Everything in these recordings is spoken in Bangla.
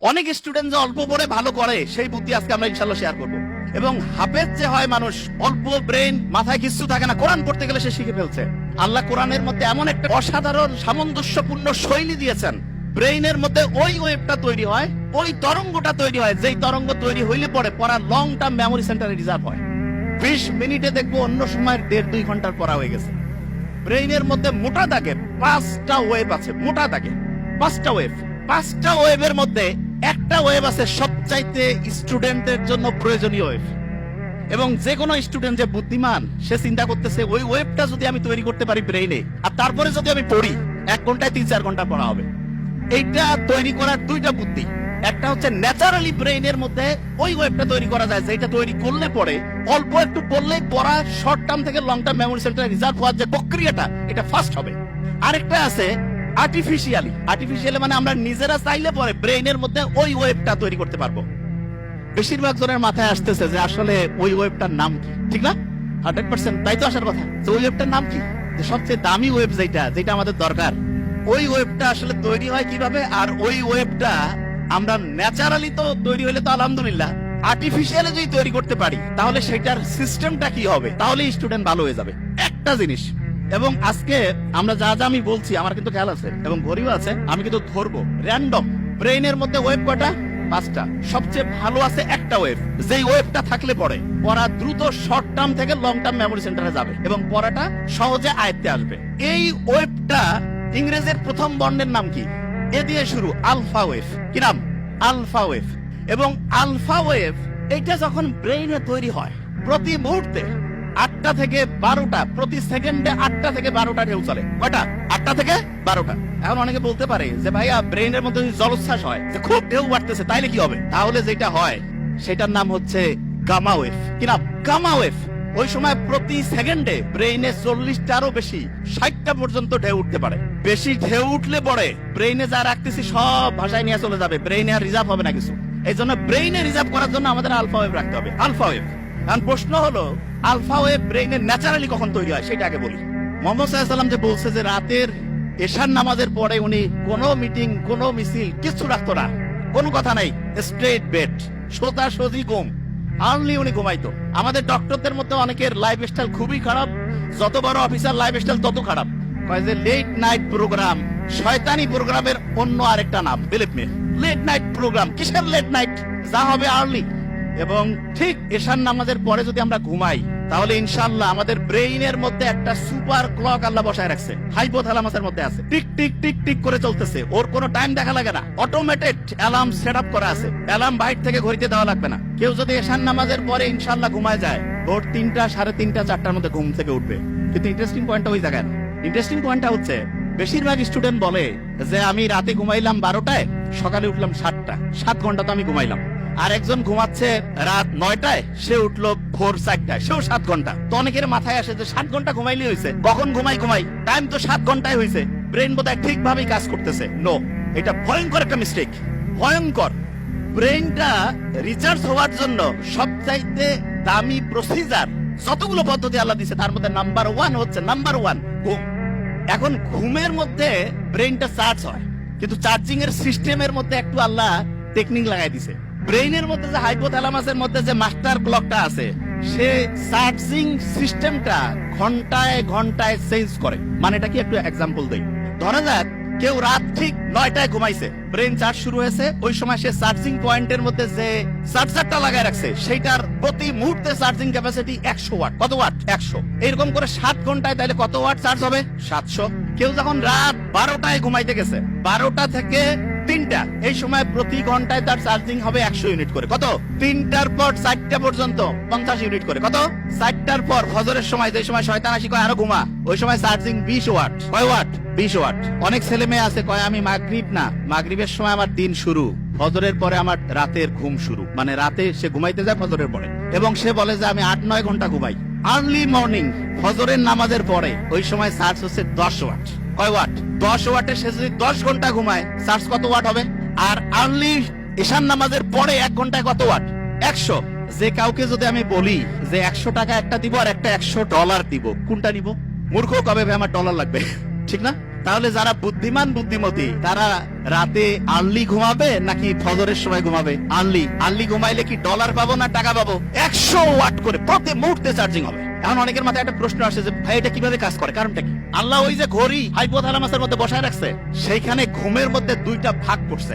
অনেক স্টুডেন্ট যে অল্প পড়ে ভালো করে সেই বুদ্ধি আজকে আমরা ইনশাআল্লাহ শেয়ার করব। এবং হাফেজ যে হয় মানুষ, অল্প ব্রেন, মাথায় কিছু থাকে না, কোরআন পড়তে গেলে সে শিখে ফেলছে। আল্লাহ কোরআনের মধ্যে এমন একটা অসাধারণ সামঞ্জস্যপূর্ণ শৈলী দিয়েছেন, ব্রেইনের মধ্যে ওই ওয়েভটা তৈরি হয়, ওই তরঙ্গটা তৈরি হয়, যেই তরঙ্গ তৈরি হইলে পরে পড়া লং টার্ম মেমোরি সেন্টারে রিজার্ভ হয়। 20 মিনিটে দেখবো অন্য সময় 1.5-2 ঘন্টার পড়া হয়ে গেছে। ব্রেইনের মধ্যে মোটা দাগে 5টা ওয়েভ আছে, মোটা দাগে 5টা ওয়েভ। 5টা ওয়েভের মধ্যে একটা ওয়েভ আছে সবচাইতে স্টুডেন্টের জন্য প্রয়োজনীয় ওয়েভ। এবং যে কোনো স্টুডেন্ট যে বুদ্ধিমান, সে চিন্তা করতেছে ওই ওয়েভটা যদি আমি তৈরি করতে পারি ব্রেইনে, আর তারপরে যদি আমি পড়ি 1 ঘন্টায় 3-4 ঘন্টা পড়া হবে। এইটা তৈরি করার 2টা বুদ্ধি। একটা হচ্ছে ন্যাচারালি ব্রেইনের মধ্যে ওই ওয়েভটা তৈরি করা যায়, যেটা তৈরি করলে পরে অল্প একটু পড়লেই পড়া শর্ট টার্ম থেকে লং টার্ম মেমোরি সেন্টারে রিজার্ভ হওয়ার যে প্রক্রিয়াটা, এটা ফাস্ট হবে। আরেকটা আছে আর্টিফিশিয়ালি মানে আমরা নিজেরা চাইলে পরে ব্রেইনের মধ্যে ওই ওয়েভটা তৈরি করতে পারবো। বেশিরভাগ জনের মাথায় আসতেছে যে আসলে ওই ওয়েভটার নাম কি, ঠিক না? 100% তাই তো আসার কথা। তো ওই ওয়েভটার নাম কি? যে সবচেয়ে দামি ওয়েভ যেটা আমাদের দরকার, ওই ওয়েভটা আসলে তৈরি হয় কিভাবে? আর ওই ওয়েভটা আমরা ন্যাচারালি তো তৈরি হইলে তো আলহামদুলিল্লাহ, আর্টিফিশিয়ালি যদি তৈরি করতে পারি তাহলে সেটার সিস্টেমটা কি হবে, তাহলে স্টুডেন্ট ভালো হয়ে যাবে। একটা জিনিস, এবং আজকে আমরা যা যা আমি বলছি আমার কিন্তু খেয়াল আছে এবং ঘড়িও আছে, আমি কিন্তু ধরবো র্যান্ডম। ব্রেইনের মধ্যে ওয়েভ কয়টা? 5টা। সবচেয়ে ভালো আছে একটা ওয়েভ, যেই ওয়েভটা থাকলে পরে পড়া দ্রুত শর্ট টার্ম থেকে লং টার্ম মেমোরি সেন্টারে যাবে এবং পড়াটা সহজে আয়ত্তে আসবে। এই ওয়েভটা ইংরেজির প্রথম বর্ণের নাম কি? এ দিয়ে শুরু, আলফা ওয়েভ। কি নাম? Alpha wave. এবং আলফা ওয়েভ এটা যখন ব্রেইনে তৈরি হয়, প্রতি মুহূর্তে 8টা থেকে 12টা, প্রতি সেকেন্ডে 8টা থেকে 12টা ঢেউ চলে। কয়টা? 8টা থেকে 12টা। এখন অনেকে বলতে পারে যে ভাইয়া, ব্রেইনের মধ্যে জলোচ্ছ্বাস হয়, যে খুব ঢেউ বাড়তেছে, তাইলে কি হবে? তাহলে যেটা হয় সেটার নাম হচ্ছে গামা ওয়েভ। কি নাম? Gamma wave. ওই সময় প্রতি সেকেন্ডে ব্রেইনে 40টারও বেশি, 60টা পর্যন্ত ঢেউ উঠতে পারে। বেশি ঢেউ উঠলে পরে ব্রেইনে যা রাখতেছি সব ভাষায় নিয়ে চলে যাবে, ব্রেইনে আর রিজার্ভ হবে না কিছু। এই জন্য ব্রেইনে রিজার্ভ করার জন্য আমাদের আলফা ওয়েভ রাখতে হবে। Alpha wave. এখন প্রশ্ন হলো, আলফা ওয়েভ ব্রেইনে ন্যাচারালি কখন তৈরি হয় সেটা আগে বলি। মুহাম্মদ সাল্লাল্লাহু আলাইহি ওয়াসাল্লাম যে বলছে যে রাতের এশার নামাজের পরে উনি কোনো মিটিং, কোনো মিছিল কিছু রাখতো না, কোনো কথা নাই, স্ট্রেট বেড, সোজা সোজি ঘুম, আর্লি উনি ঘুমাইতো। আমাদের ডক্টরদের মধ্যে অনেকের লাইফস্টাইল খুবই খারাপ, যত বড় অফিসার লাইফস্টাইল তত খারাপ। কয় যে লেট নাইট প্রোগ্রাম, শয়তানি প্রোগ্রামের অন্য আরেকটা নাম, believe me. Late night program, কিসের লেট নাইট? যা হবে আর্লি। এবং ঠিক এশার নামাজের পরে যদি আমরা ঘুমাই তাহলে ইনশাআল্লাহ আমাদের ব্রেইনের মধ্যে একটা সুপার ক্লক আল্লাহ বসায় রাখছে, হাইপোথ্যালামাসের মধ্যে আছে, টিক টিক টিক টিক করে চলতেছে। ওর কোনো টাইম দেখা লাগে না, অটোমেটেড অ্যালার্ম সেট আপ করা আছে। অ্যালার্ম বাইরে থেকে ঘড়িতে দেওয়া লাগবে না। কেউ যদি এশার নামাজের পরে ইনশাআল্লাহ ঘুমায় যায়, ভোর 3টা, 3:30, 4টার মধ্যে ঘুম থেকে উঠবে। কিন্তু ইন্টারেস্টিং পয়েন্টটা ওই জায়গায়। ইন্টারেস্টিং পয়েন্টটা হচ্ছে, বেশিরভাগ স্টুডেন্ট বলে যে আমি রাতে ঘুমাইলাম 12টায়, সকালে উঠলাম 7টা, 7 ঘন্টা তো আমি ঘুমাইলাম। আর একজন ঘুমাচ্ছে রাত 9টায়, সে উঠলো ভোর 4টায়, সেও 7 ঘন্টা। তো অনেকের মাথায় আসে যে 7 ঘন্টা ঘুমাইলে হয়েছে, কখন ঘুমাই টাইম তো 7 ঘন্টায় হয়েছে, ব্রেন বোধহয় ঠিকভাবেই কাজ করতেছে। নো, এটা ভয়ঙ্কর একটা মিস্টেক, ভয়ঙ্কর। ব্রেনটা রিচার্জ হওয়ার জন্য সবচাইতে দামি প্রসিজার, যতগুলো পদ্ধতি আল্লাহ দিয়েছে তার মধ্যে নাম্বার 1 হচ্ছে ঘুম। এখন ঘুমের মধ্যে ব্রেনটা চার্জ হয়, কিন্তু চার্জিং এর সিস্টেমের মধ্যে একটু আল্লাহ টেকনিক লাগাই দিছে। ব্রেইনের মধ্যে যে হাইপোথ্যালামাসের মধ্যে যে মাস্টার ক্লকটা আছে, সে চার্জিং সিস্টেমটা ঘন্টায় ঘন্টায় চেঞ্জ করে। মানে এটা কি, একটু এক্সাম্পল দেই। ধরা যাক কেউ রাত ঠিক 9টায় ঘুমাইছে, ব্রেন চার্জ শুরু হয়েছে, ওই সময় সে চার্জিং পয়েন্টের মধ্যে যে চার্জারটা লাগায় রাখছে সেটার প্রতি মুহূর্তে চার্জিং ক্যাপাসিটি 100 ওয়াট। কত ওয়াট? 100। এরকম করে 7 ঘন্টায় তাহলে কত ওয়াট চার্জ হবে? 700। কেউ যখন রাত 12টায় ঘুমাইতে গেছে, 12টা থেকে 3টা, এই সময় প্রতি ঘন্টায় তার চার্জিং হবে 100 ইউনিট করে। কত? 3টার পর 4টা পর্যন্ত 50 ইউনিট করে। কত? 4টার পর ফজরের সময়, যে সময় শয়তান আসি কয় আরো ঘুমা, ওই সময় চার্জিং 20 ওয়াট। কয় ওয়াট? 20 ওয়াট। অনেক ছেলে মেয়ে আছে কয় আমি মাগরিবের সময় আমার দিন শুরু, ফজরের পরে আমার রাতের ঘুম শুরু। মানে রাতে সে ঘুমাইতে যায় ফজরের পরে, এবং সে বলে যে আমি 8-9 ঘন্টা ঘুমাই। আর্লি মর্নিং ফজরের নামাজের পরে ওই সময় চার্জ হচ্ছে 10 ওয়াট। কয় ওয়াট? 10 ওয়াটে সে যদি 10 ঘন্টা ঘুমায়, চার্জ কত ওয়াট হবে? আর আর্লি ঈশান নামাজের পরে 1 ঘন্টায় কত ওয়াট? 100। যে কাউকে যদি আমি বলি যে 100 টাকা একটা দিব আর একটা $100 দিব, কোনটা নিব? মূর্খ কবে ভাই আমার ডলার লাগবে, ঠিক না? তাহলে যারা বুদ্ধিমান বুদ্ধিমতী তারা রাতে আর্লি ঘুমাবে নাকি ফজরের সময় ঘুমাবে? আর্লি ঘুমাইলে কি ডলার পাবো না টাকা পাবো? 100 ওয়াট করে প্রতি মুহূর্তে চার্জিং হবে। এখন অনেকের মাথায় একটা প্রশ্ন আসে যে ভাই এটা কিভাবে কাজ করে, কারণটা কি? আল্লাহ ওই যে ঘড়ি হাইপোথ্যালামাসের মধ্যে বসায় রাখছে, সেইখানে ঘুমের মধ্যে দুইটা ভাগ করছে।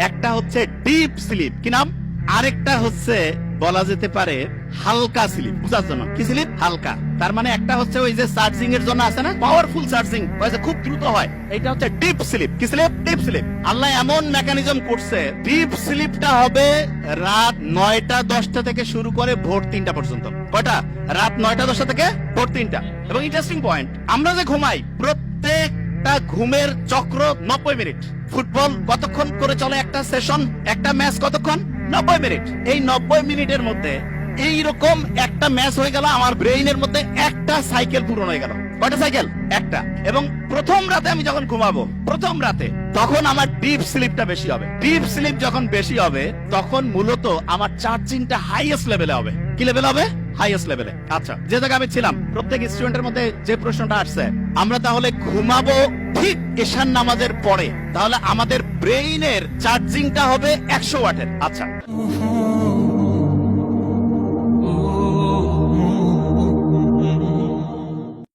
একটা হচ্ছে ডিপ স্লিপ, কি নাম? আরেকটা হচ্ছে বলা যেতে পারে হালকা স্লিপ। বুঝার জন্য কি স্লিপ? হালকা। তার মানে একটা হচ্ছে ওই যে চার্জিং এর জন্য আছে না পাওয়ারফুল চার্জিং, খুব দ্রুত হয়, এটা হচ্ছে ডিপ স্লিপ। কি স্লিপ? Deep sleep. আল্লাহ এমন মেকানিজম করছে, ডিপ স্লিপটা হবে রাত 9টা 10টা থেকে শুরু করে ভোর 3টা পর্যন্ত। কয়টা? রাত 9টা 10টা থেকে ভোর 3টা। এবং ইন্টারেস্টিং পয়েন্ট, আমরা যে ঘুমাই প্রত্যেকটা ঘুমের চক্র 90 মিনিট। ফুটবল কতক্ষণ করে চলে একটা সেশন, একটা ম্যাচ কতক্ষণ? 90 মিনিট। এই 90 মিনিটের মধ্যে এইরকম একটা ম্যাচ হয়ে গেল, আমার ব্রেইনের মধ্যে একটা সাইকেল পূরণ হয়ে গেল। কয়টা সাইকেল? একটা। এবং প্রথম রাতে আমি যখন ঘুমাবো, প্রথম রাতে, তখন আমার ডিপ স্লিপটা বেশি হবে। ডিপ স্লিপ যখন বেশি হবে তখন মূলত আমার চার্জিংটা হাইয়েস্ট লেভেলে হবে। কি লেভেল হবে? হাইয়েস্ট লেভেলে। আচ্ছা, যে জায়গায় আমি ছিলাম, প্রত্যেক স্টুডেন্টের মধ্যে যে প্রশ্নটা আসছে, আমরা তাহলে ঘুমাবো ঠিক এশার নামাজের পরে, তাহলে আমাদের ব্রেইনের চার্জিংটা হবে 100 ওয়াটের। আচ্ছা,